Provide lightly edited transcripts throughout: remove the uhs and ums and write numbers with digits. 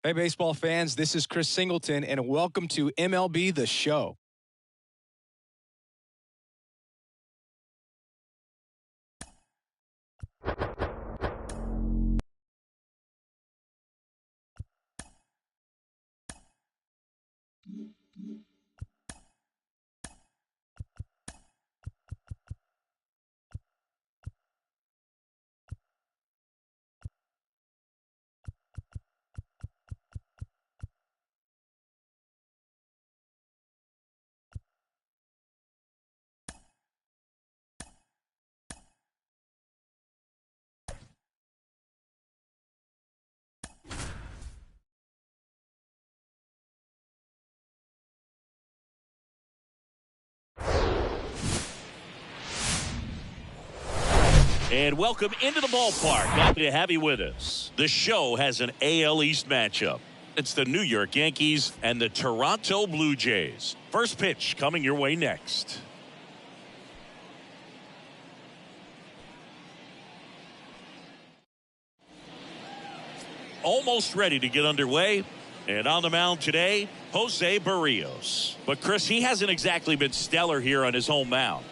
Hey, baseball fans, this is Chris Singleton, and welcome to MLB The Show. And welcome into the ballpark. Happy to have you with us. The show has an AL East matchup. It's the New York Yankees and the Toronto Blue Jays. First pitch coming your way next. Almost ready to get underway. And on the mound today, Jose Barrios. But Chris, he hasn't exactly been stellar here on his home mound.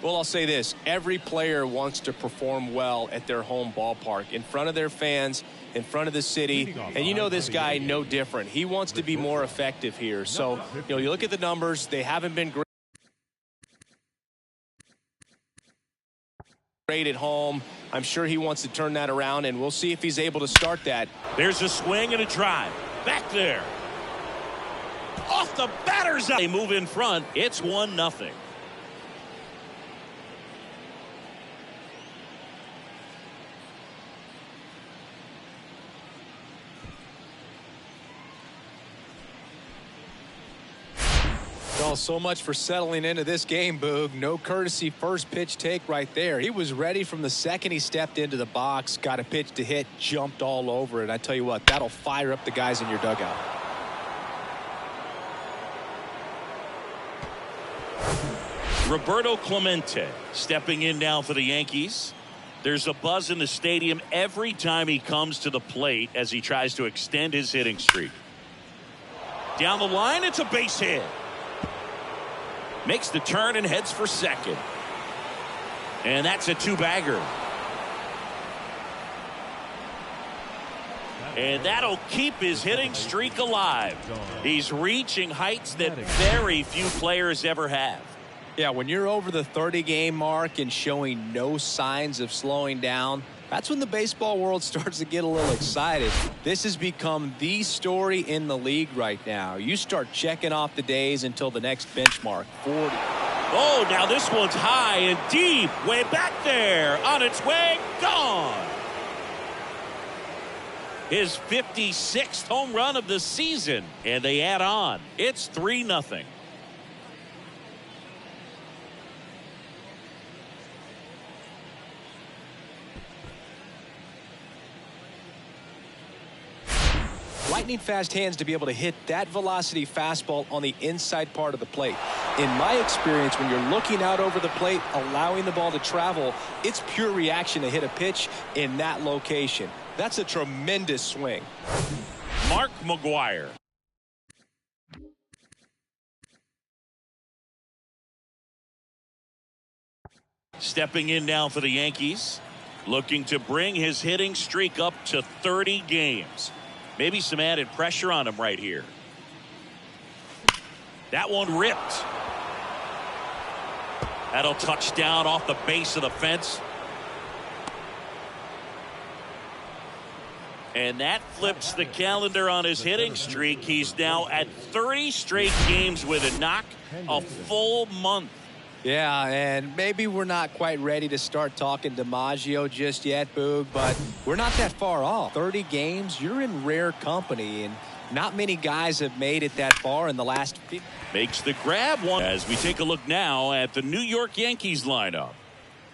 Well, I'll say this. Every player wants to perform well at their home ballpark, in front of their fans, in front of the city. And you know this guy no different. He wants to be more effective here. So, you look at the numbers. They haven't been great at home. I'm sure he wants to turn that around, and we'll see if he's able to start that. There's a swing and a drive. Back there. Off the batter's eye. They move in front. It's 1-0. Well, so much for settling into this game, Boog. No courtesy first pitch take right there. He was ready from the second he stepped into the box, got a pitch to hit, jumped all over it. I tell you what, that'll fire up the guys in your dugout. Roberto Clemente stepping in now for the Yankees. There's a buzz in the stadium every time he comes to the plate as he tries to extend his hitting streak. Down the line, it's a base hit. Makes the turn and heads for second. And that's a two-bagger. And that'll keep his hitting streak alive. He's reaching heights that very few players ever have. Yeah, when you're over the 30-game mark and showing no signs of slowing down, that's when the baseball world starts to get a little excited. This has become the story in the league right now. You start checking off the days until the next benchmark, 40. Oh, now this one's high and deep, way back there, on its way, gone. His 56th home run of the season, and they add on. It's 3-0. Lightning fast hands to be able to hit that velocity fastball on the inside part of the plate. In my experience, when you're looking out over the plate, allowing the ball to travel, it's pure reaction to hit a pitch in that location. That's a tremendous swing. Mark McGwire. Stepping in now for the Yankees, looking to bring his hitting streak up to 30 games. Maybe some added pressure on him right here. That one ripped. That'll touch down off the base of the fence. And that flips the calendar on his hitting streak. He's now at 30 straight games with a knock, a full month. Yeah, and maybe we're not quite ready to start talking DiMaggio just yet, Boog, but we're not that far off. 30 games, you're in rare company, and not many guys have made it that far in the last 50. Makes the grab one. As we take a look now at the New York Yankees lineup.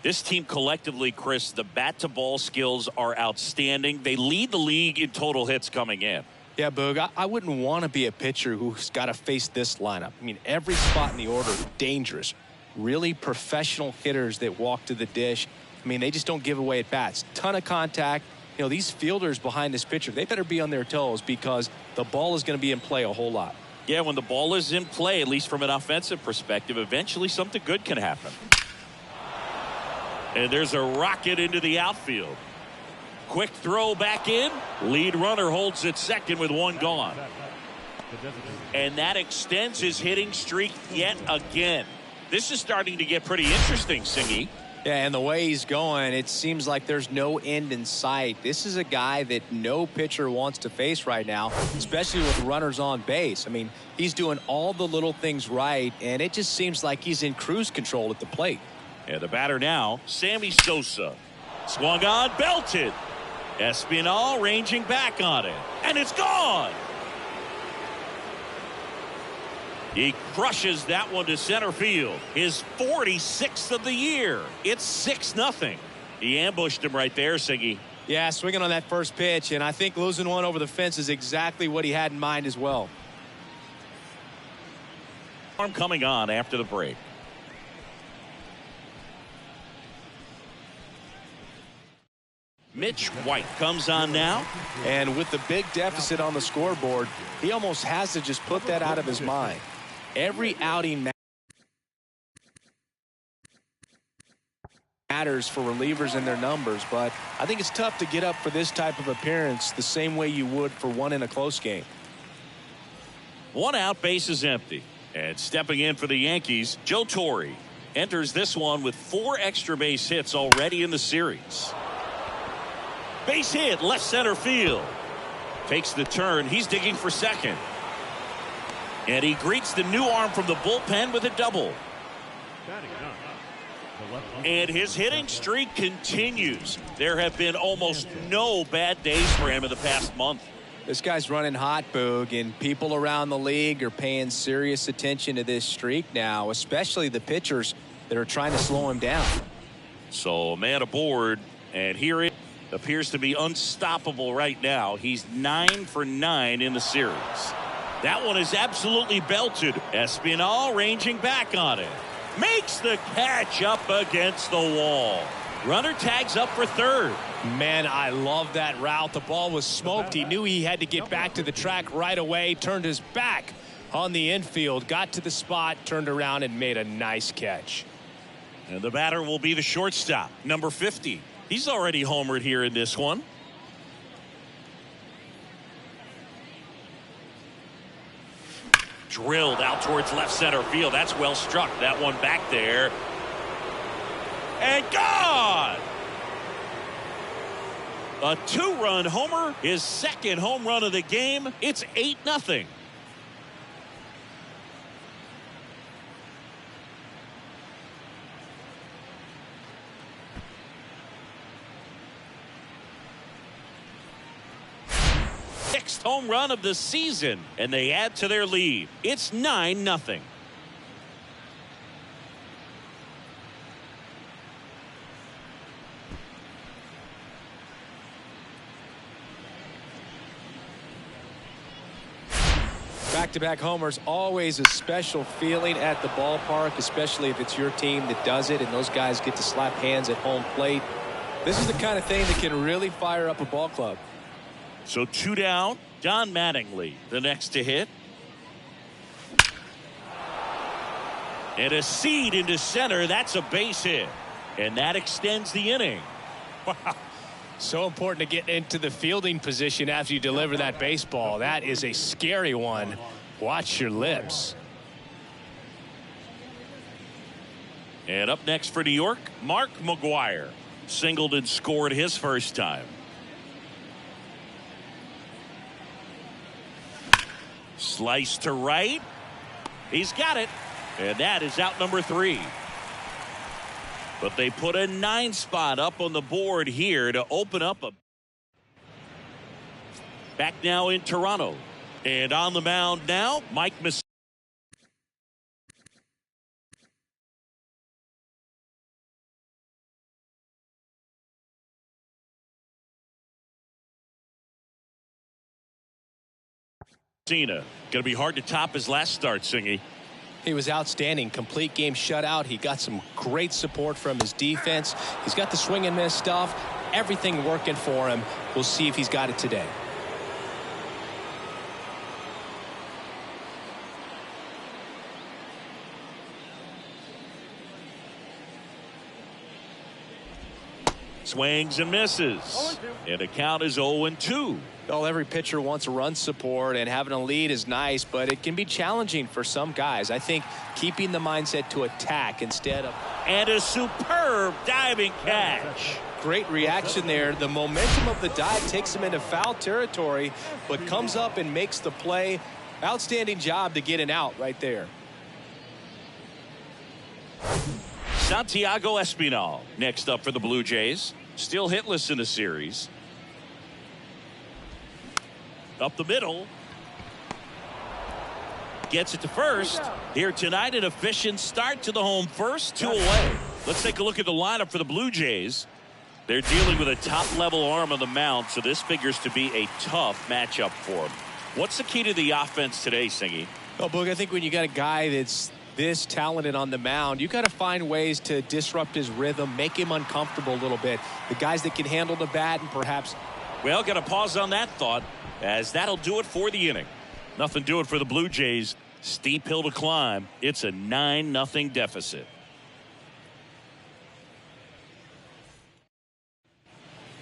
This team collectively, Chris, the bat-to-ball skills are outstanding. They lead the league in total hits coming in. Yeah, Boog, I wouldn't want to be a pitcher who's got to face this lineup. I mean, every spot in the order is dangerous. Really professional hitters that walk to the dish. I mean, they just don't give away at bats. Ton of contact, You know, these fielders behind this pitcher, they better be on their toes because the ball is going to be in play a whole lot. Yeah, when the ball is in play, at least from an offensive perspective, eventually something good can happen. And there's a rocket into the outfield. Quick throw back in. Lead runner holds at second with one gone. And that extends his hitting streak yet again. This is starting to get pretty interesting, Singy. Yeah, and the way he's going, it seems like there's no end in sight. This is a guy that no pitcher wants to face right now, especially with runners on base. I mean, he's doing all the little things right, and it just seems like he's in cruise control at the plate. And the batter now, Sammy Sosa. Swung on, belted. Espinal ranging back on it. And it's gone. He crushes that one to center field. His 46th of the year. It's 6-0. He ambushed him right there, Siggy. Yeah, swinging on that first pitch, and I think losing one over the fence is exactly what he had in mind as well. Arm coming on after the break. Mitch White comes on now. And with the big deficit on the scoreboard, he almost has to just put that out of his mind. Every outing matters for relievers and their numbers, but I think it's tough to get up for this type of appearance the same way you would for one in a close game. One out, base is empty. And stepping in for the Yankees, Joe Torre enters this one with 4 extra base hits already in the series. Base hit, left center field. Takes the turn. He's digging for second. And he greets the new arm from the bullpen with a double. And his hitting streak continues. There have been almost no bad days for him in the past month. This guy's running hot, Boog, and people around the league are paying serious attention to this streak now, especially the pitchers that are trying to slow him down. So a man aboard, and here it appears to be unstoppable right now. He's 9 for 9 in the series. That one is absolutely belted. Espinal ranging back on it. Makes the catch up against the wall. Runner tags up for third. Man, I love that route. The ball was smoked. He knew he had to get back to the track right away. Turned his back on the infield. Got to the spot. Turned around and made a nice catch. And the batter will be the shortstop, number 50. He's already homered here in this one. Drilled out towards left center field. That's well struck. That one back there. And gone! A 2-run homer. His second home run of the game. It's 8-0. Sixth home run of the season, and they add to their lead. It's 9-0. Back-to-back homers, always a special feeling at the ballpark, especially if it's your team that does it and those guys get to slap hands at home plate. This is the kind of thing that can really fire up a ball club. So 2 down. Don Mattingly, the next to hit. And a seed into center. That's a base hit. And that extends the inning. Wow. So important to get into the fielding position after you deliver that baseball. That is a scary one. Watch your lips. And up next for New York, Mark McGwire. Singled and scored his first time. Slice to right. He's got it. And that is out number 3. But they put a 9 spot up on the board here to open up a. Back now in Toronto. And on the mound now, Mike Messina. Going to be hard to top his last start, Singy. He was outstanding. Complete game shutout. He got some great support from his defense. He's got the swing and miss stuff. everything working for him. We'll see if he's got it today. Swings and misses. And the count is 0-2. Well, every pitcher wants run support, and having a lead is nice, but it can be challenging for some guys. I think keeping the mindset to attack instead of... And a superb diving catch. Great reaction there. The momentum of the dive takes him into foul territory, but comes up and makes the play. Outstanding job to get an out right there. Santiago Espinal next up for the Blue Jays. Still hitless in the series. Up the middle. Gets it to first. Here tonight, an efficient start to the home first. 2 away. Let's take a look at the lineup for the Blue Jays. They're dealing with a top-level arm on the mound, so this figures to be a tough matchup for them. What's the key to the offense today, Singy? Well, Boog, I think when you got a guy that's this talented on the mound, you got to find ways to disrupt his rhythm, make him uncomfortable a little bit. The guys that can handle the bat and perhaps... Well, got to pause on that thought, as that'll do it for the inning. Nothing doing for the Blue Jays. Steep hill to climb. It's a 9-0 deficit.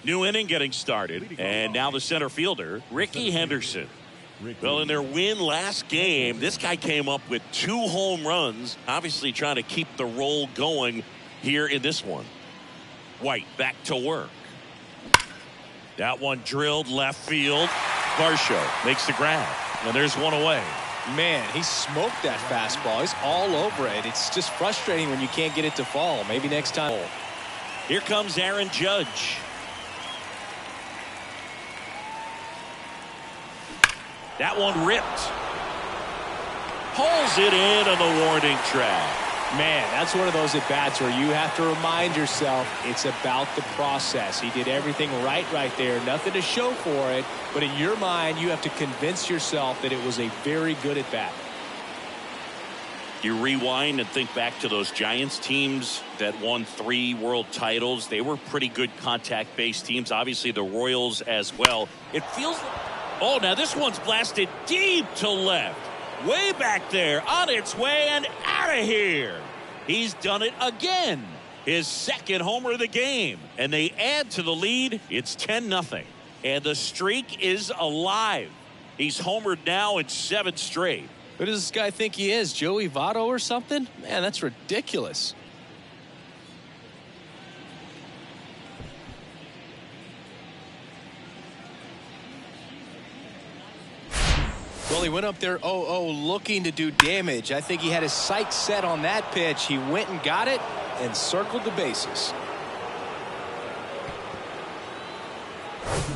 New inning getting started, and now the center fielder, Ricky Henderson. Well, in their win last game, this guy came up with 2 home runs, obviously trying to keep the roll going here in this one. White back to work. That one drilled left field. Varsho makes the grab, and there's one away. Man, he smoked that fastball. He's all over it. It's just frustrating when you can't get it to fall. Maybe next time. Here comes Aaron Judge. That one ripped. Pulls it in on the warning track. Man, that's one of those at-bats where you have to remind yourself it's about the process. He did everything right there. Nothing to show for it. But in your mind, you have to convince yourself that it was a very good at-bat. You rewind and think back to those Giants teams that won 3 world titles. They were pretty good contact-based teams. Obviously, the Royals as well. It feels like... Oh, now this one's blasted deep to left. Way back there, on its way and out of here. He's done it again. His second homer of the game. And they add to the lead. It's 10-0. And the streak is alive. He's homered now in 7 straight. Who does this guy think he is? Joey Votto or something? Man, that's ridiculous. Well, he went up there 0-0 looking to do damage. I think he had his sights set on that pitch. He went and got it and circled the bases.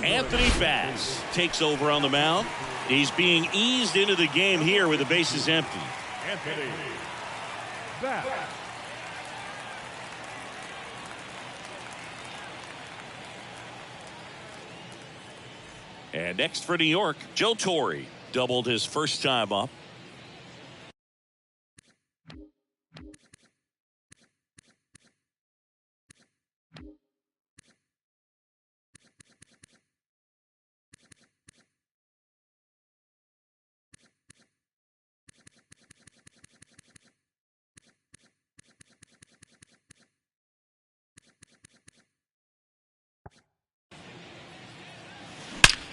Anthony Bass takes over on the mound. He's being eased into the game here with the bases empty. Anthony Bass. And next for New York, Joe Torre. Doubled his first time up.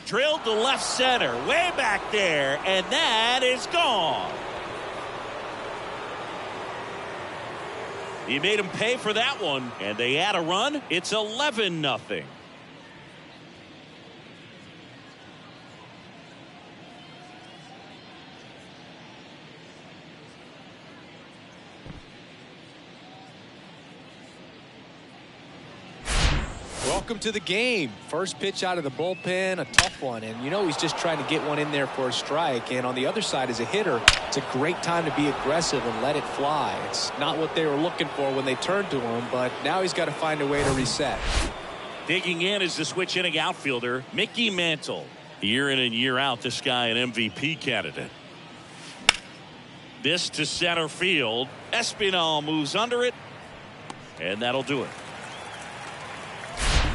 Drilled to left center, way back there, and that is gone. He made him pay for that one, and they add a run. It's 11-0. Welcome to the game. First pitch out of the bullpen, a tough one. And you know he's just trying to get one in there for a strike. And on the other side, as a hitter, it's a great time to be aggressive and let it fly. It's not what they were looking for when they turned to him, but now he's got to find a way to reset. Digging in is the switch inning outfielder, Mickey Mantle. Year in and year out, this guy an MVP candidate. This to center field. Espinal moves under it, and that'll do it.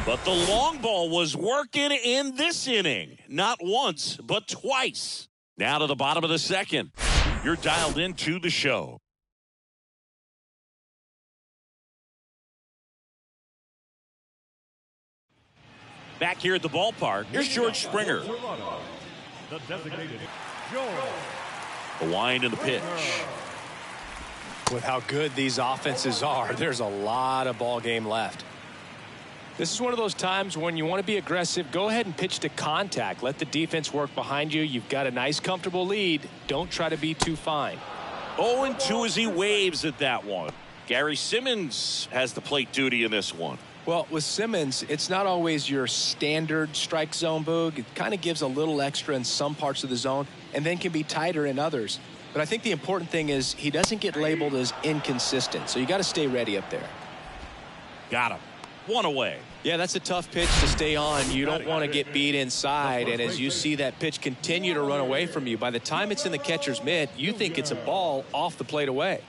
But the long ball was working in this inning. Not once, but twice. Now to the bottom of the second. You're dialed into the show. Back here at the ballpark, here's George Springer. The designated George. The wind and the pitch. With how good these offenses are, there's a lot of ball game left. This is one of those times when you want to be aggressive. Go ahead and pitch to contact. Let the defense work behind you. You've got a nice, comfortable lead. Don't try to be too fine. 0-2 as he waves at that one. Gary Simmons has the plate duty in this one. Well, with Simmons, it's not always your standard strike zone, Boog. It kind of gives a little extra in some parts of the zone and then can be tighter in others. But I think the important thing is he doesn't get labeled as inconsistent. So you got to stay ready up there. Got him. One away. Yeah, that's a tough pitch to stay on. You don't want to get beat inside. And as you see that pitch continue to run away from you, by the time it's in the catcher's mitt, you think it's a ball off the plate away.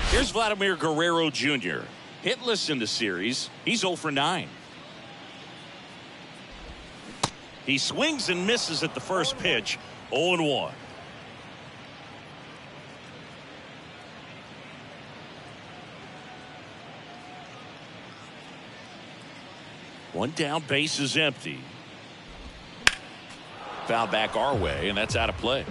Here's Vladimir Guerrero Jr. Hitless in the series. He's 0 for 9. He swings and misses at the first pitch. 0-1. One down, base is empty. Foul back our way, and that's out of play.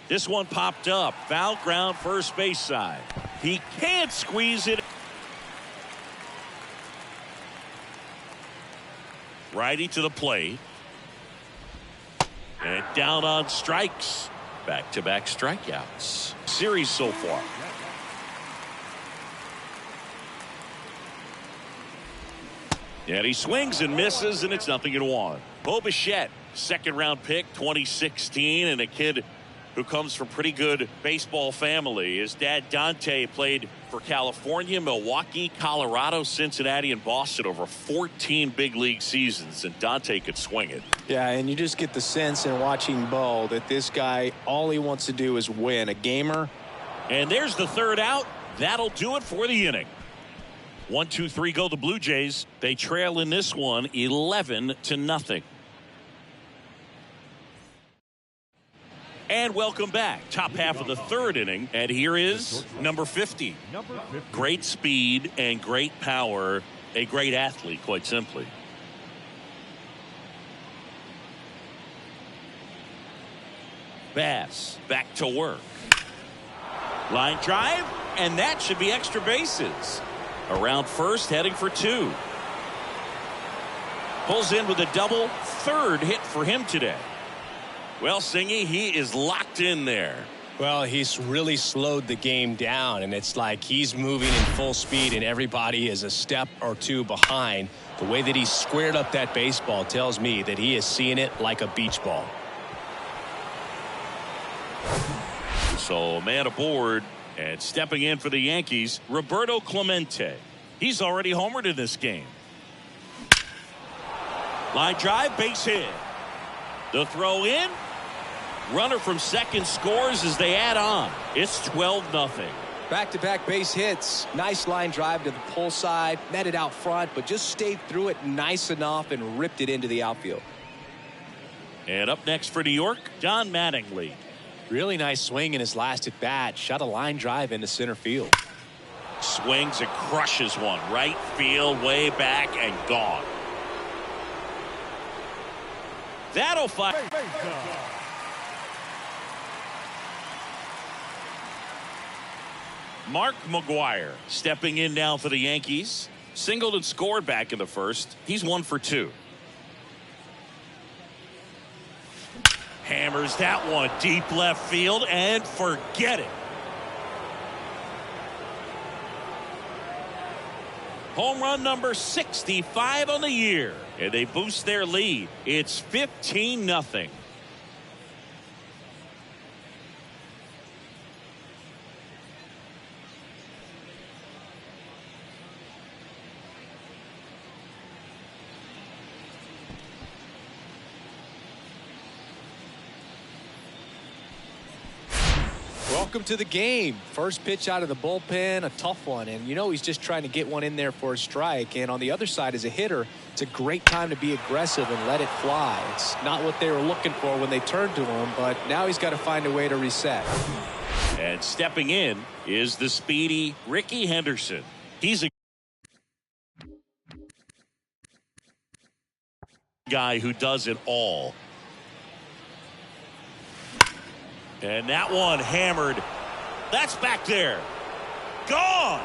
This one popped up. Foul ground, first base side. He can't squeeze it. Righty to the plate. And down on strikes. Back-to-back strikeouts. Series so far. And he swings and misses, and it's 0-1. Bo Bichette, second-round pick, 2016, and a kid who comes from pretty good baseball family. His dad, Dante, played for California, Milwaukee, Colorado, Cincinnati, and Boston over 14 big league seasons, and Dante could swing it. Yeah, and you just get the sense in watching Bo that this guy, all he wants to do is win. A gamer. And there's the third out. That'll do it for the inning. 1-2-3 go the Blue Jays. They trail in this one 11-0. And welcome back. Top half of the third inning. And here is number 50. Great speed and great power. A great athlete, quite simply. Bass back to work. Line drive, and that should be extra bases. Around first, heading for 2. Pulls in with a double. Third hit for him today. Well, Singy, he is locked in there. Well, he's really slowed the game down, and it's like he's moving in full speed, and everybody is a step or two behind. The way that he squared up that baseball tells me that he is seeing it like a beach ball. So, man aboard, and stepping in for the Yankees, Roberto Clemente. He's already homered in this game. Line drive, base hit. The throw in. Runner from second scores as they add on. It's 12-0. Back-to-back base hits. Nice line drive to the pull side. Met it out front, but just stayed through it nice enough and ripped it into the outfield. And up next for New York, Don Mattingly. Really nice swing in his last at bat. Shot a line drive into center field. Swings and crushes one. Right field, way back, and gone. That'll fire. Mark McGwire stepping in now for the Yankees. Singled and scored back in the first. He's 1 for 2. Hammers that one deep left field and forget it. Home run number 65 on the year. And they boost their lead. It's 15-0. Welcome to the game. First pitch out of the bullpen, a tough one. And you know he's just trying to get one in there for a strike. And on the other side, as a hitter, it's a great time to be aggressive and let it fly. It's not what they were looking for when they turned to him, but now he's got to find a way to reset. And stepping in is the speedy Ricky Henderson. He's a guy who does it all. And that one hammered. That's back there. Gone.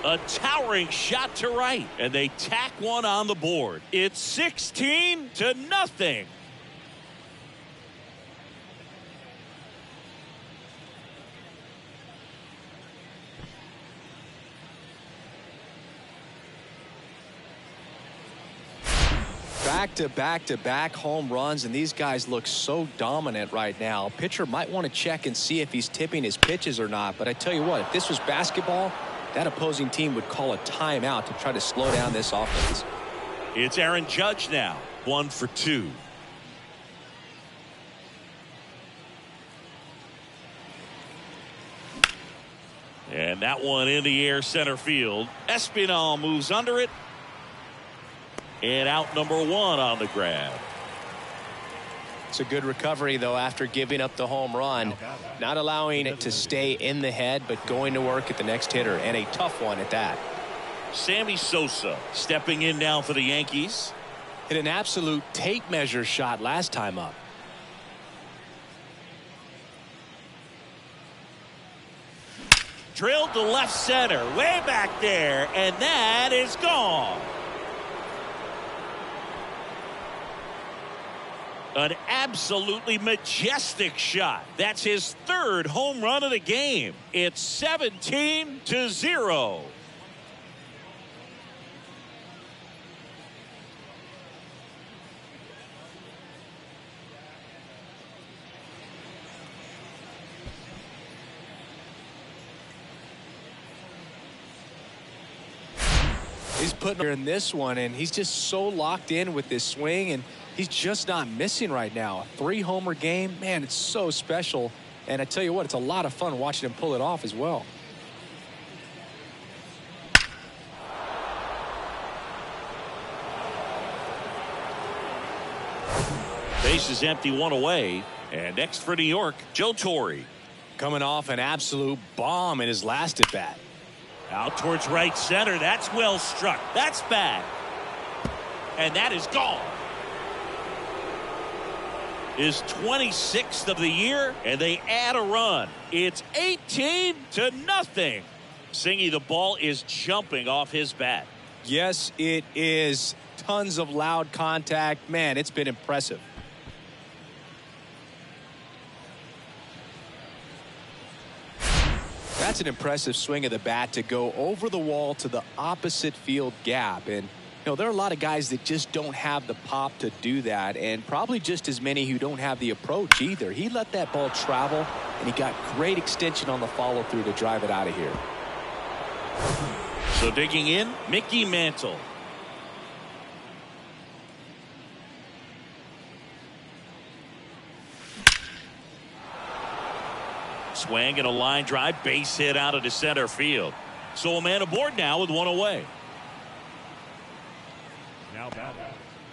A towering shot to right. And they tack one on the board. It's 16-0. Back-to-back home runs, and these guys look so dominant right now. Pitcher might want to check and see if he's tipping his pitches or not, but I tell you what, if this was basketball, that opposing team would call a timeout to try to slow down this offense. It's Aaron Judge now, 1 for 2. And that one in the air center field. Espinal moves under it. And out number 1 on the grab. It's a good recovery, though, after giving up the home run. Not allowing it to stay in the head, but going to work at the next hitter, and a tough one at that. Sammy Sosa stepping in now for the Yankees. Hit an absolute tape measure shot last time up. Drilled to left center, way back there, and that is gone. An absolutely majestic shot. That's his 3rd home run of the game. It's 17-0. He's putting in this one, and he's just so locked in with this swing, and he's just not missing right now. A 3-homer game, man, it's so special. And I tell you what, it's a lot of fun watching him pull it off as well. Base is empty, 1 away. And next for New York, Joe Torre. Coming off an absolute bomb in his last at bat. Out towards right center. That's well struck. That's bad. And that is gone. His 26th of the year, and they add a run. It's 18-0. Singy, the ball is jumping off his bat. Yes, it is. Tons of loud contact. Man, it's been impressive. That's an impressive swing of the bat to go over the wall to the opposite field gap. And, you know, there are a lot of guys that just don't have the pop to do that, and probably just as many who don't have the approach either. He let that ball travel, and he got great extension on the follow-through to drive it out of here. So digging in, Mickey Mantle. Swing and a line drive, base hit out of the center field. So a man aboard now with 1 away.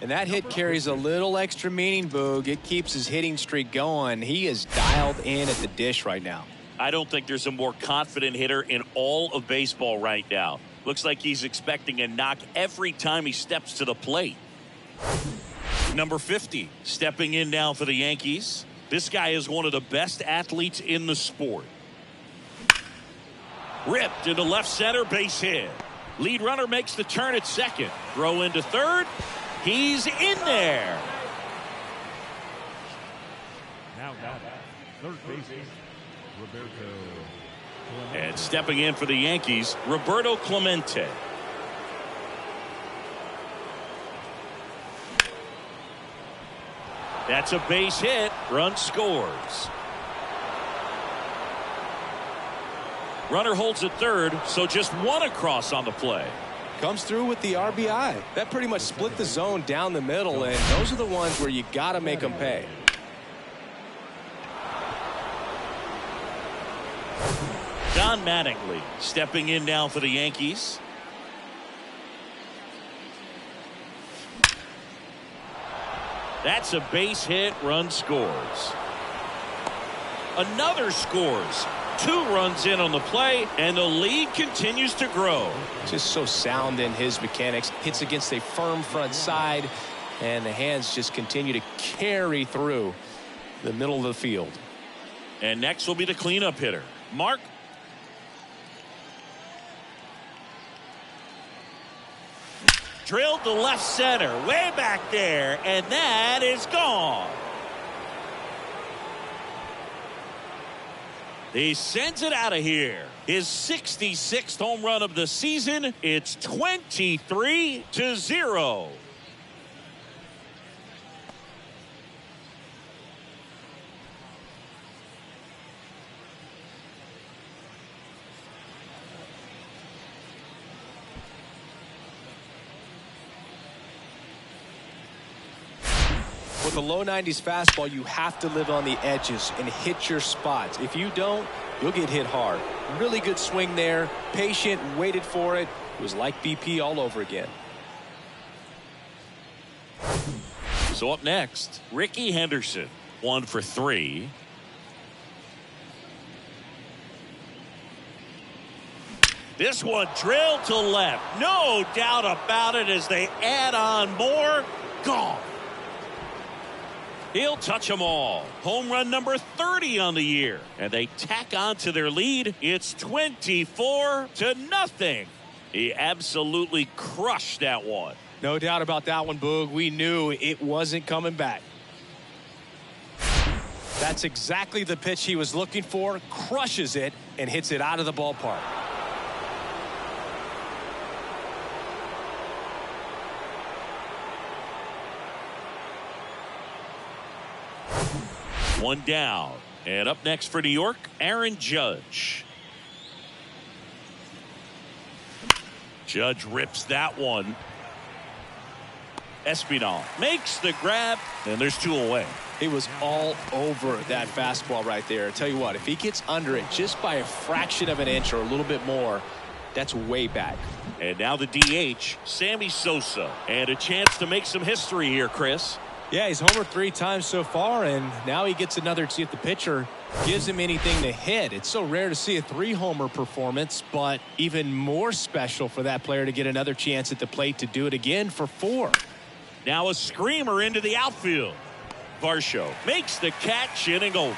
And that hit carries a little extra meaning, Boog. It keeps his hitting streak going. He is dialed in at the dish right now. I don't think there's a more confident hitter in all of baseball right now. Looks like he's expecting a knock every time he steps to the plate. Number 50 stepping in now for the Yankees. This guy is one of the best athletes in the sport. Ripped into left center, base hit. Lead runner makes the turn at second. Throw into third. He's in there. Now third baseman, Roberto. And stepping in for the Yankees, Roberto Clemente. That's a base hit. Run scores. Runner holds at third, so just 1 across on the play. Comes through with the RBI. That pretty much split the zone down the middle, and those are the ones where you got to make them pay. Don Mattingly stepping in now for the Yankees. That's a base hit. Run scores. Another scores. 2 runs in on the play, and the lead continues to grow. Just so sound in his mechanics. Hits against a firm front side, and the hands just continue to carry through the middle of the field. And next will be the cleanup hitter, Mark. Drilled to left center, way back there, and that is gone. He sends it out of here. His 66th home run of the season. It's 23-0. With a low 90s fastball, you have to live on the edges and hit your spots. If you don't, you'll get hit hard. Really good swing there. Patient, waited for it. It was like BP all over again. So up next, Ricky Henderson, 1 for 3. This one drilled to left. No doubt about it as they add on more. Gone. He'll touch them all. Home run number 30 on the year. And they tack on to their lead. It's 24-0. He absolutely crushed that one. No doubt about that one, Boog. We knew it wasn't coming back. That's exactly the pitch he was looking for. Crushes it and hits it out of the ballpark. One down. And up next for New York, Aaron Judge. Judge rips that one. Espinal makes the grab, and there's 2 away. He was all over that fastball right there. I tell you what, if he gets under it just by a fraction of an inch or a little bit more, that's way back. And now the DH, Sammy Sosa. And a chance to make some history here, Chris. Yeah, he's homered 3 times so far, and now he gets another to see if the pitcher gives him anything to hit. It's so rare to see a 3-homer performance, but even more special for that player to get another chance at the plate to do it again for 4. Now a screamer into the outfield. Varsho makes the catch, inning over.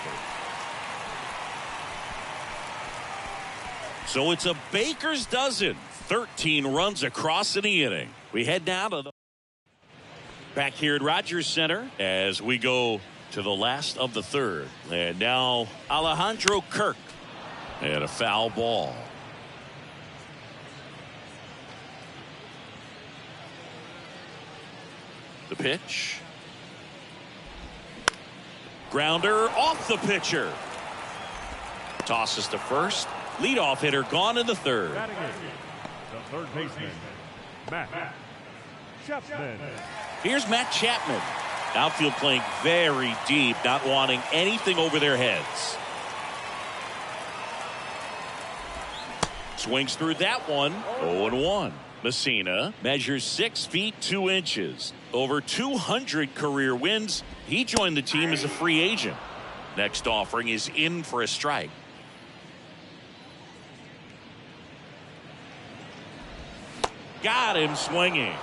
So it's a baker's dozen. 13 runs across in the inning. We head now to the back here at Rogers Center as we go to the last of the 3rd. And now Alejandro Kirk. And a foul ball. The pitch. Grounder off the pitcher. Tosses to first. Leadoff hitter gone in the 3rd. Batting in, the third baseman, Matt Chapman. Here's Matt Chapman. Outfield playing very deep, not wanting anything over their heads. Swings through that one. 0-1. Messina measures 6 feet 2 inches. Over 200 career wins. He joined the team as a free agent. Next offering is in for a strike. Got him swinging.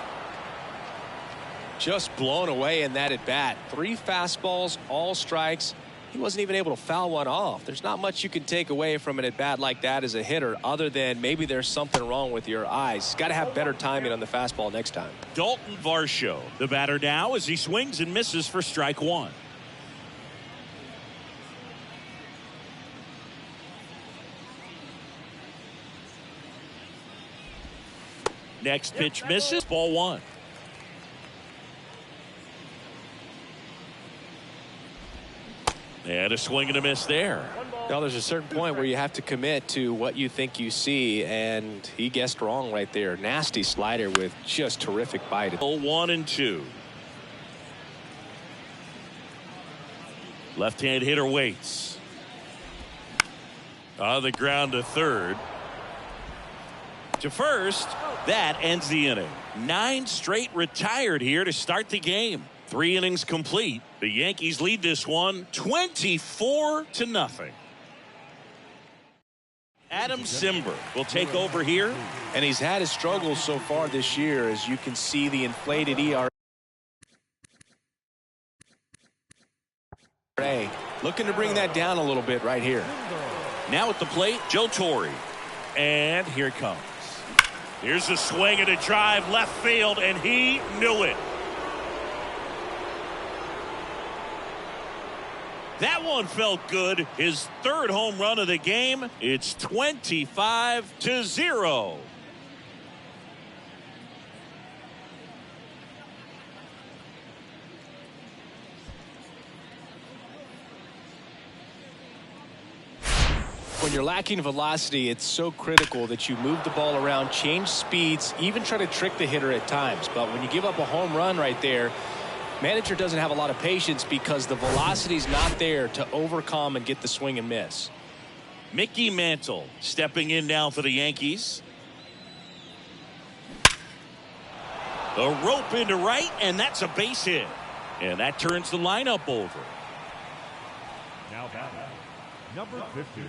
Just blown away in that at bat. 3 fastballs, all strikes. He wasn't even able to foul one off. There's not much you can take away from an at bat like that as a hitter, other than maybe there's something wrong with your eyes. Got to have better timing on the fastball next time. Dalton Varsho, the batter now, as he swings and misses for strike 1. Next pitch misses, ball 1. And a swing and a miss there. Now there's a certain point where you have to commit to what you think you see, and he guessed wrong right there. Nasty slider with just terrific bite. 1-2. Left-hand hitter waits. On the ground to third. To first. That ends the inning. 9 straight retired here to start the game. 3 innings complete. The Yankees lead this one 24-0. Adam Simber will take over here. And he's had his struggles so far this year, as you can see the inflated ERA. Looking to bring that down a little bit right here. Now at the plate, Joe Torre. And here it comes. Here's a swing and a drive left field, and he knew it. That one felt good. His 3rd home run of the game. It's 25-0. When you're lacking velocity, it's so critical that you move the ball around, change speeds, even try to trick the hitter at times. But when you give up a home run right there, manager doesn't have a lot of patience because the velocity's not there to overcome and get the swing and miss. Mickey Mantle stepping in now for the Yankees. A rope into right, and that's a base hit. And that turns the lineup over. Now batting, number 50.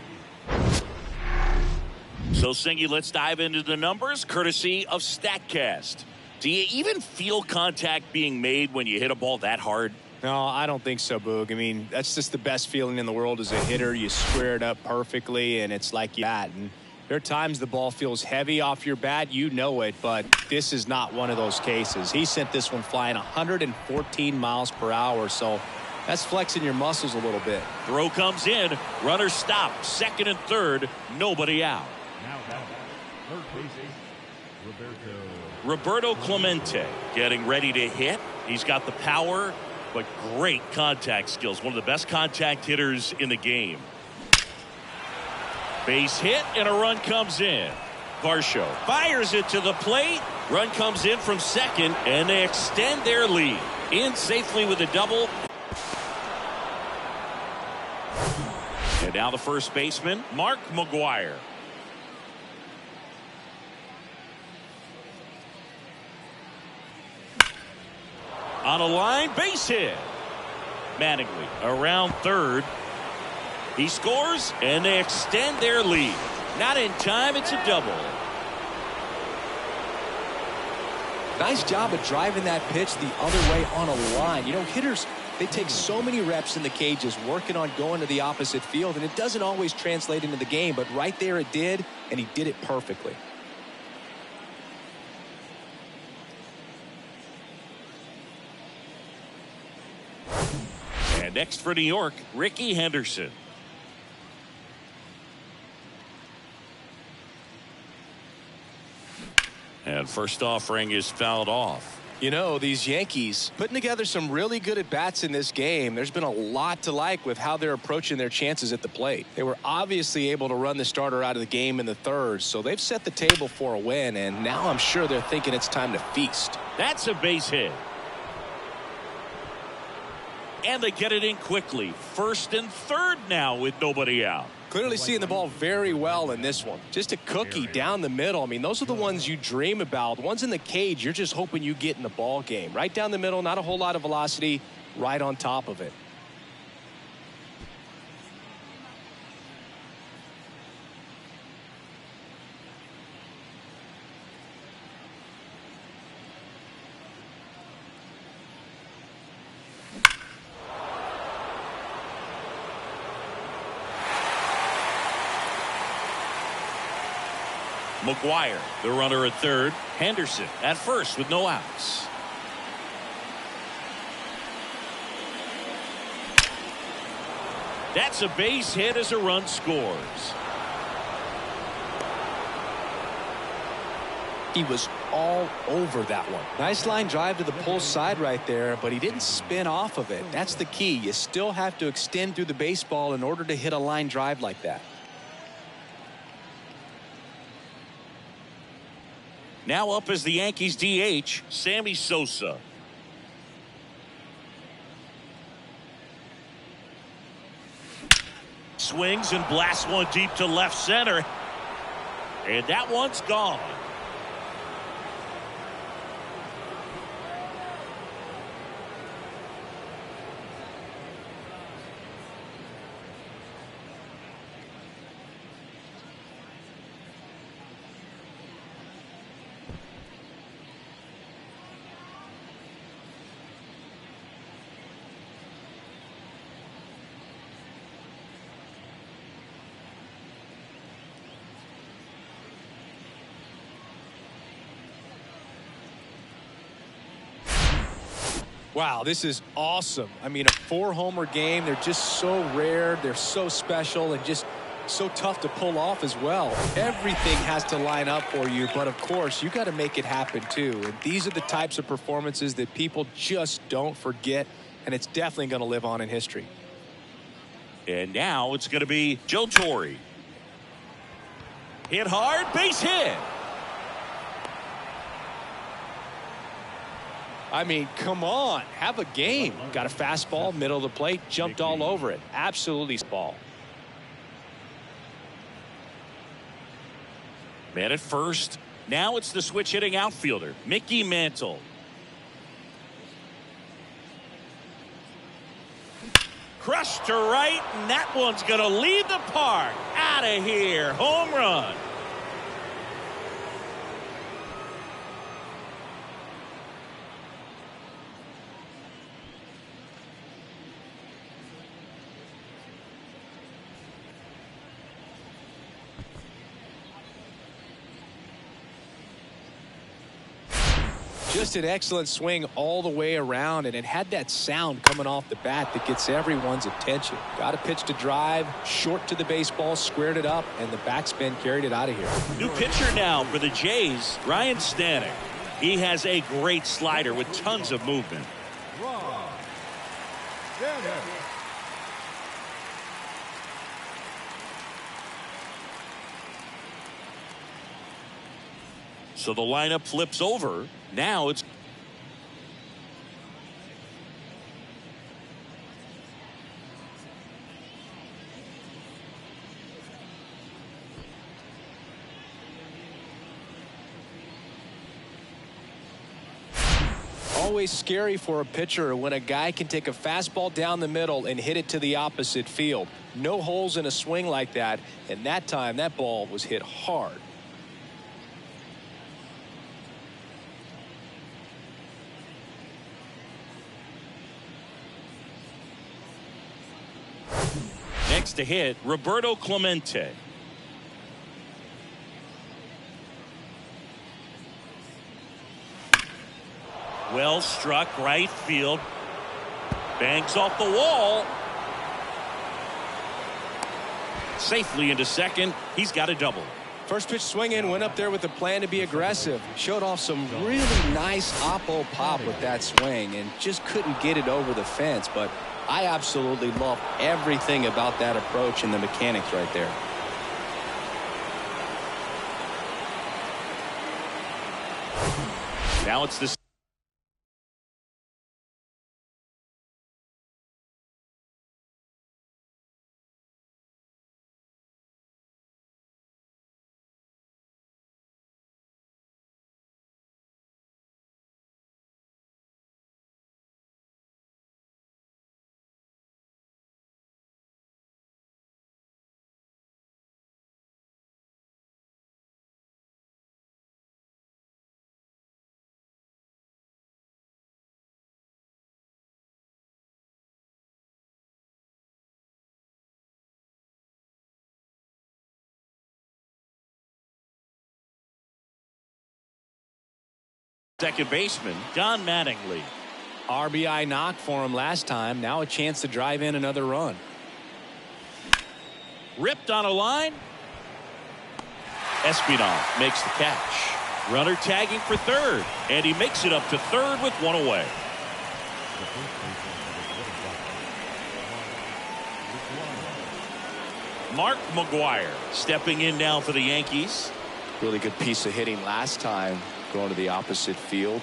So, Singy, let's dive into the numbers, courtesy of StatCast. Do you even feel contact being made when you hit a ball that hard? No, I don't think so, Boog. I mean, that's just the best feeling in the world as a hitter. You square it up perfectly, and it's like you bat. And there are times the ball feels heavy off your bat. You know it, but this is not one of those cases. He sent this one flying 114 miles per hour, so that's flexing your muscles a little bit. Throw comes in. Runner stopped. 2nd and 3rd. Nobody out. Now batting, 3rd base, Roberto Clemente getting ready to hit. He's got the power, but great contact skills. One of the best contact hitters in the game. Base hit, and a run comes in. Varsho fires it to the plate. Run comes in from 2nd, and they extend their lead. In safely with a double. And now the first baseman, Mark McGwire. On a line, base hit. Mattingly around 3rd. He scores, and they extend their lead. Not in time, it's a double. Nice job of driving that pitch the other way on a line. You know, hitters, they take so many reps in the cages working on going to the opposite field, and it doesn't always translate into the game, but right there it did, and he did it perfectly. And next for New York, Ricky Henderson. And first offering is fouled off. You know, these Yankees putting together some really good at-bats in this game. There's been a lot to like with how they're approaching their chances at the plate. They were obviously able to run the starter out of the game in the 3rd, so they've set the table for a win, and now I'm sure they're thinking it's time to feast. That's a base hit. And they get it in quickly. 1st and 3rd now with nobody out. Clearly seeing the ball very well in this one. Just a cookie down the middle. I mean, those are the ones you dream about. The ones in the cage, you're just hoping you get in the ball game. Right down the middle, not a whole lot of velocity, right on top of it. McGwire, the runner at 3rd. Henderson at 1st with no outs. That's a base hit as a run scores. He was all over that one. Nice line drive to the pull side right there, but he didn't spin off of it. That's the key. You still have to extend through the baseball in order to hit a line drive like that. Now up as the Yankees DH, Sammy Sosa. Swings and blasts one deep to left center. And that one's gone. Wow, this is awesome. I mean, a 4-homer game. They're just so rare. They're so special and just so tough to pull off as well. Everything has to line up for you, but of course, you got to make it happen too. And these are the types of performances that people just don't forget, and it's definitely going to live on in history. And now it's going to be Joe Torre. Hit hard, base hit. I mean, come on, have a game. Got a fastball, middle of the plate, jumped all over it. Absolutely ball. Man at first. Now it's the switch hitting outfielder, Mickey Mantle. Crushed to right, and that one's going to leave the park. Out of here. Home run. Just an excellent swing all the way around, and it had that sound coming off the bat that gets everyone's attention. Got a pitch to drive, short to the baseball, squared it up, and the backspin carried it out of here. New pitcher now for the Jays, Ryan Stanek. He has a great slider with tons of movement. So the lineup flips over. Now it's always scary for a pitcher when a guy can take a fastball down the middle and hit it to the opposite field. No holes in a swing like that, and that time that ball was hit hard. next to hit, Roberto Clemente. Well struck right field. Bangs off the wall. Safely into second. He's got a double. First pitch swinging, went up there with a plan to be aggressive. Showed off some really nice oppo pop with that swing and just couldn't get it over the fence. But I absolutely love everything about that approach and the mechanics right there. Now it's the second baseman, Don Mattingly. RBI knock for him last time. Now a chance to drive in another run. Ripped on a line. Espinal makes the catch. Runner tagging for third, and he makes it up to third with one away. Mark McGwire stepping in now for the Yankees. Really good piece of hitting last time, going to the opposite field.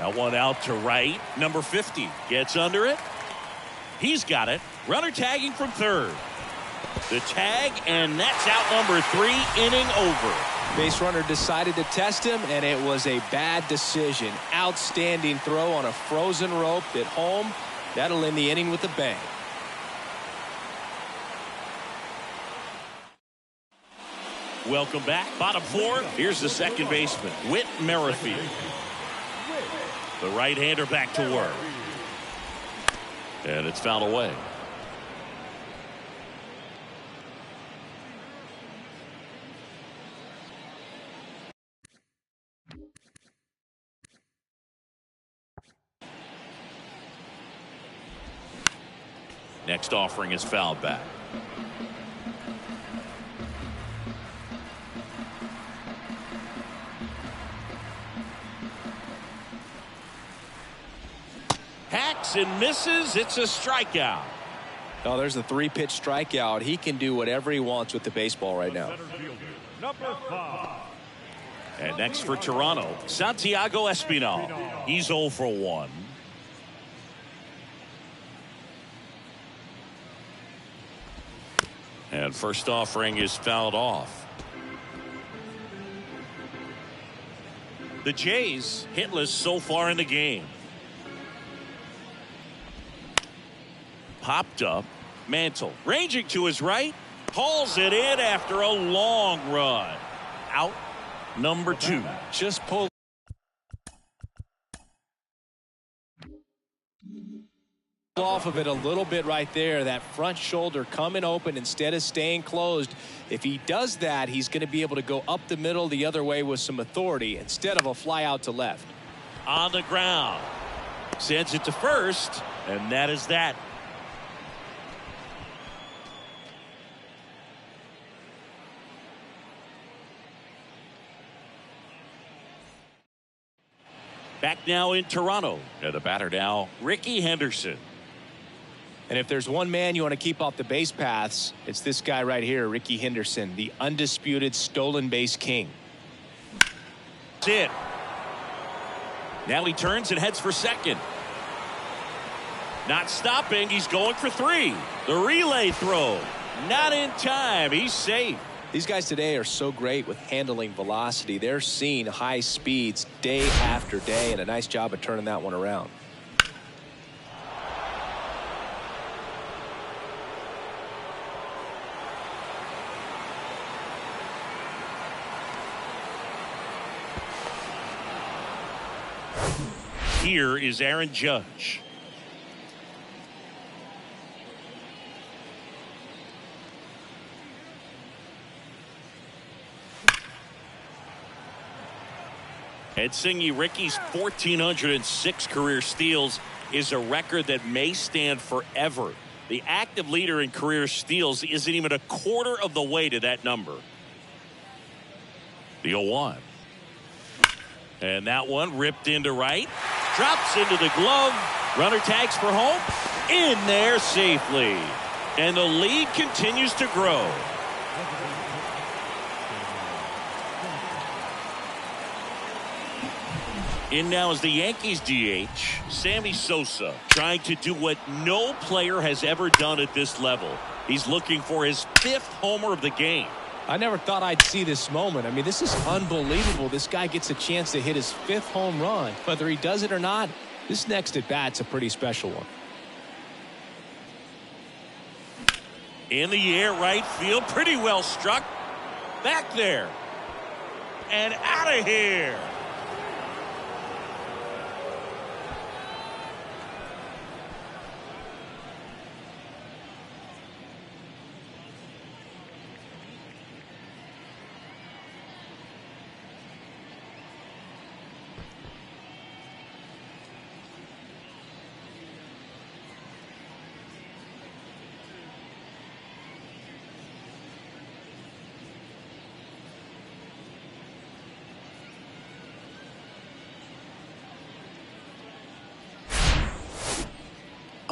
That one out to right. Number 50 gets under it. He's got it. Runner tagging from third. The tag, and that's out number 3, inning over. Base runner decided to test him, and it was a bad decision. Outstanding throw on a frozen rope at home. That'll end the inning with a bang. Welcome back. Bottom 4. Here's the second baseman, Whit Merrifield. The right-hander back to work. And it's fouled away. Next offering is fouled back. Hacks and misses. It's a strikeout. Oh, there's a 3-pitch strikeout. He can do whatever he wants with the baseball right now. Number 5. And next for Toronto, Santiago Espinal. He's 0 for 1. And first offering is fouled off. The Jays hitless so far in the game. Popped up. Mantle ranging to his right. Hauls it in after a long run. Out number 2. Just pull off of it a little bit right there. That front shoulder coming open instead of staying closed. If he does that, he's going to be able to go up the middle the other way with some authority instead of a fly out to left. On the ground. Sends it to first, and that is that. Back now in Toronto. And the batter now, Ricky Henderson. And if there's one man you want to keep off the base paths, it's this guy right here, Ricky Henderson, the undisputed stolen base king. That's it. Now he turns and heads for second. Not stopping. He's going for 3. The relay throw. Not in time. He's safe. These guys today are so great with handling velocity. They're seeing high speeds day after day, and a nice job of turning that one around. Here is Aaron Judge. Ed Singy, Ricky's 1,406 career steals is a record that may stand forever. The active leader in career steals isn't even a quarter of the way to that number. The 0-1. And that one ripped into right. Drops into the glove. Runner tags for home. In there safely. And the lead continues to grow. In now is the Yankees DH, Sammy Sosa, trying to do what no player has ever done at this level. He's looking for his 5th homer of the game. I never thought I'd see this moment. I mean, this is unbelievable. This guy gets a chance to hit his 5th home run. Whether he does it or not, this next at bat's a pretty special one. In the air, right field, pretty well struck. Back there. And out of here.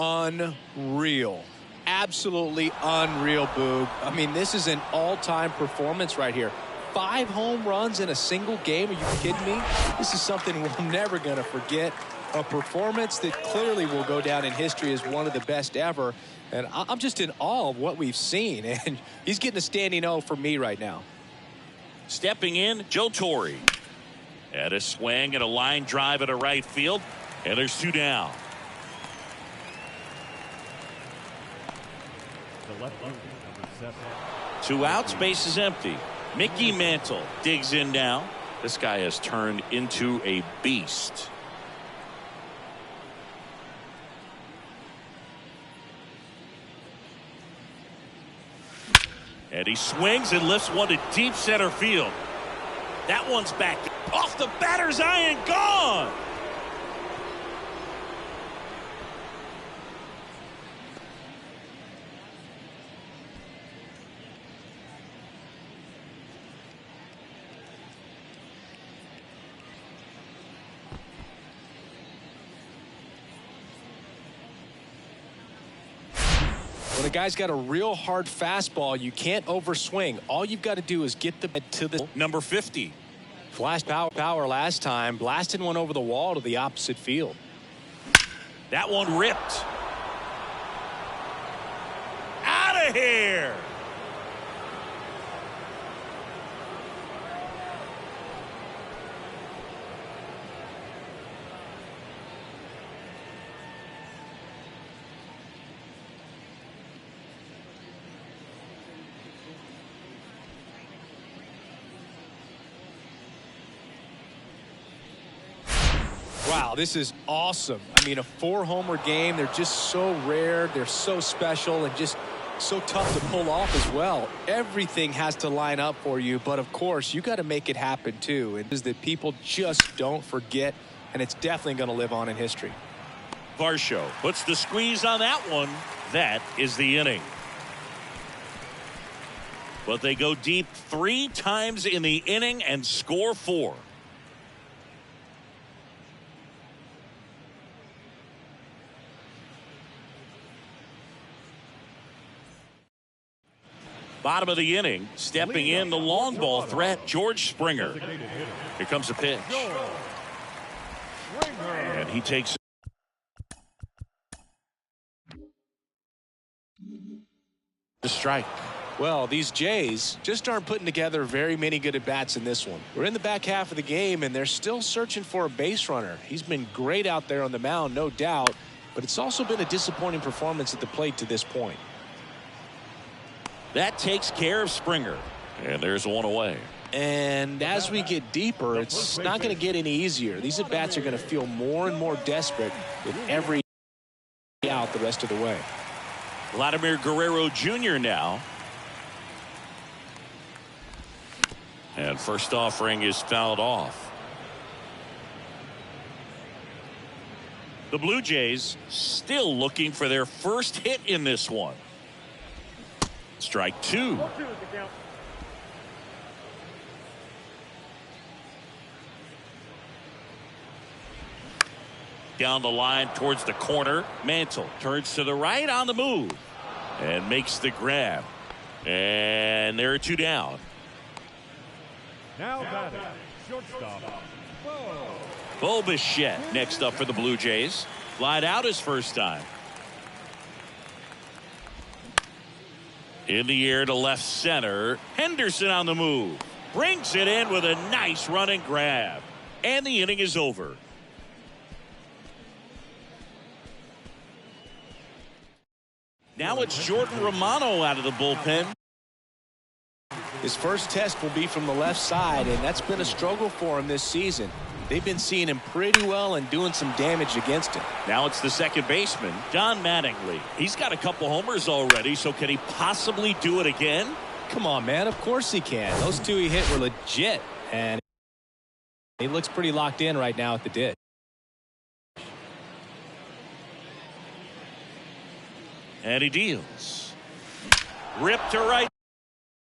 Unreal. Absolutely unreal, Boog. I mean, this is an all-time performance right here. 5 home runs in a single game. Are you kidding me? This is something we're never going to forget. A performance that clearly will go down in history as one of the best ever. And I'm just in awe of what we've seen. And he's getting a standing O for me right now. Stepping in, Joe Torre. And a swing and a line drive at a right field. And there's 2 down. The left fielder, number 7. 2 outs, base is empty. Mickey Mantle digs in now. This guy has turned into a beast. And he swings and lifts one to deep center field. That one's back off the batter's eye and gone. When a guy's got a real hard fastball, you can't overswing. All you've got to do is get the to the number 50. Flash power last time, blasted one over the wall to the opposite field. That one ripped. Out of here. Wow, this is awesome. I mean, a 4-homer game. They're just so rare. They're so special and just so tough to pull off as well. Everything has to line up for you, but of course, you got to make it happen too. And is that people just don't forget, and it's definitely going to live on in history. Varsho puts the squeeze on that one. That is the inning. But they go deep 3 times in the inning and score 4. Bottom of the inning, stepping in the long ball threat, George Springer. Here comes a pitch. And he takes the strike. Well, these Jays just aren't putting together very many good at-bats in this one. We're in the back half of the game, and they're still searching for a base runner. He's been great out there on the mound, no doubt, but it's also been a disappointing performance at the plate to this point. That takes care of Springer. And there's one away. And as we get deeper, it's not going to get any easier. These at-bats are going to feel more and more desperate with every out the rest of the way. Vladimir Guerrero Jr. now. And first offering is fouled off. The Blue Jays still looking for their first hit in this one. Strike 2. Down the line towards the corner. Mantle turns to the right on the move and makes the grab. And there are 2 down. Now batting, shortstop, Bo Bichette next up for the Blue Jays. Flied out his first time. In the air to left center. Henderson on the move. Brings it in with a nice running grab. And the inning is over. Now it's Jordan Romano out of the bullpen. His first test will be from the left side, and that's been a struggle for him this season. They've been seeing him pretty well and doing some damage against him. Now it's the second baseman, Don Mattingly. He's got a couple homers already, so can he possibly do it again? Come on, man. Of course he can. Those 2 he hit were legit, and he looks pretty locked in right now at the ditch. And he deals. Rip to right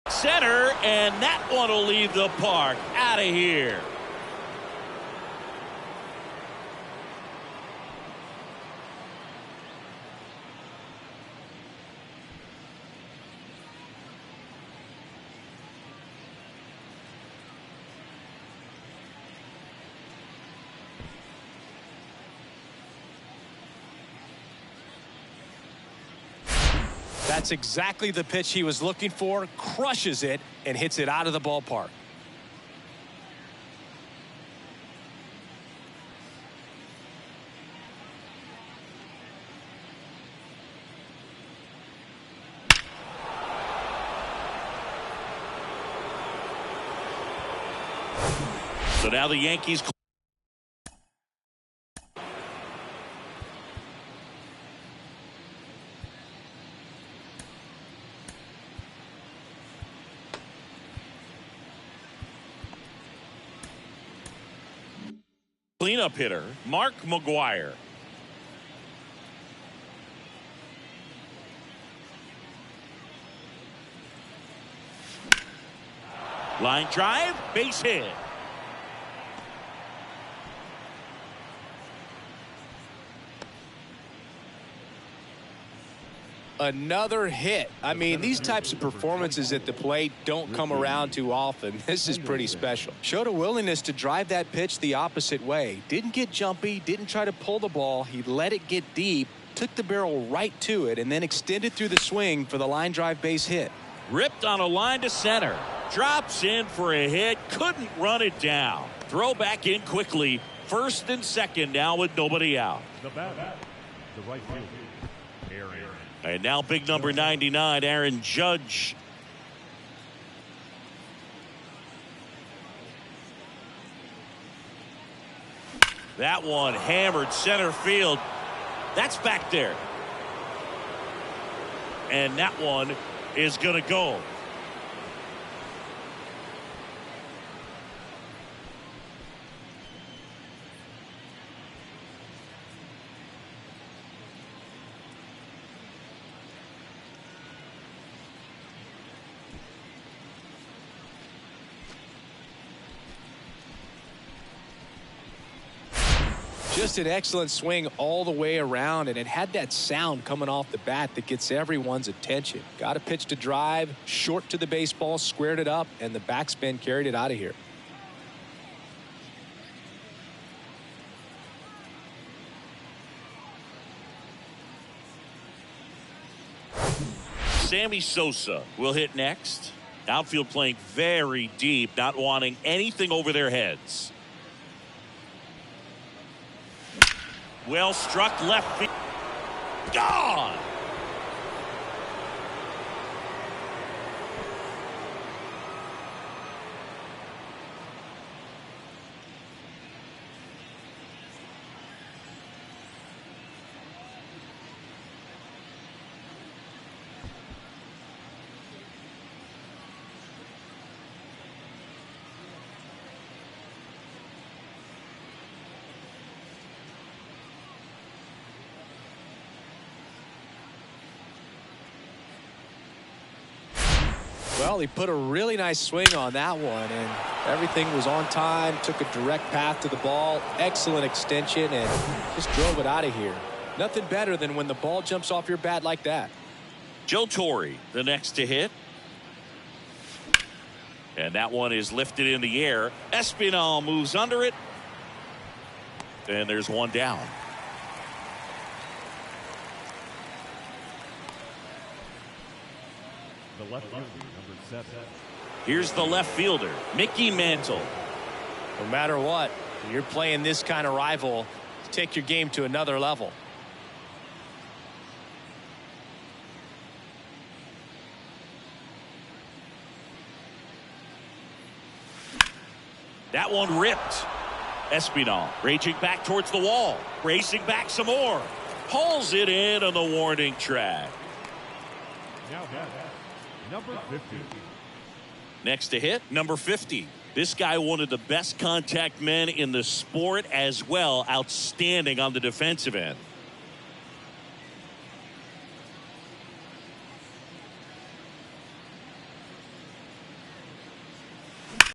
center, and that one will leave the park. Out of here. That's exactly the pitch he was looking for. Crushes it and hits it out of the ballpark. So now the Yankees. Cleanup hitter, Mark McGwire. Line drive, base hit. Another hit. I mean, these types of performances at the plate don't come around too often. This is pretty special. Showed a willingness to drive that pitch the opposite way. Didn't get jumpy, didn't try to pull the ball. He let it get deep, took the barrel right to it, and then extended through the swing for the line drive base hit. Ripped on a line to center. Drops in for a hit. Couldn't run it down. Throw back in quickly. First and second now with nobody out. The bat, the right fielder, Aaron. And now big number 99, Aaron Judge. That one hammered center field. That's back there. And that one is going to go. Just an excellent swing all the way around, and it had that sound coming off the bat that gets everyone's attention. Got a pitch to drive, short to the baseball, squared it up, and the backspin carried it out of here. Sammy Sosa will hit next. Outfield playing very deep, not wanting anything over their heads. Well struck left field. Gone. Well, he put a really nice swing on that one, and everything was on time, took a direct path to the ball, excellent extension, and just drove it out of here. Nothing better than when the ball jumps off your bat like that. Joe Torre, the next to hit. And that one is lifted in the air. Espinal moves under it. And there's one down. The left fielder, number 7. Here's the left fielder, Mickey Mantle. No matter what, when you're playing this kind of rival, take your game to another level. That one ripped. Espinal raging back towards the wall. Racing back some more. Pulls it in on the warning track. Now bat, number 50. Next to hit, number 50. This guy, one of the best contact men in the sport as well. Outstanding on the defensive end.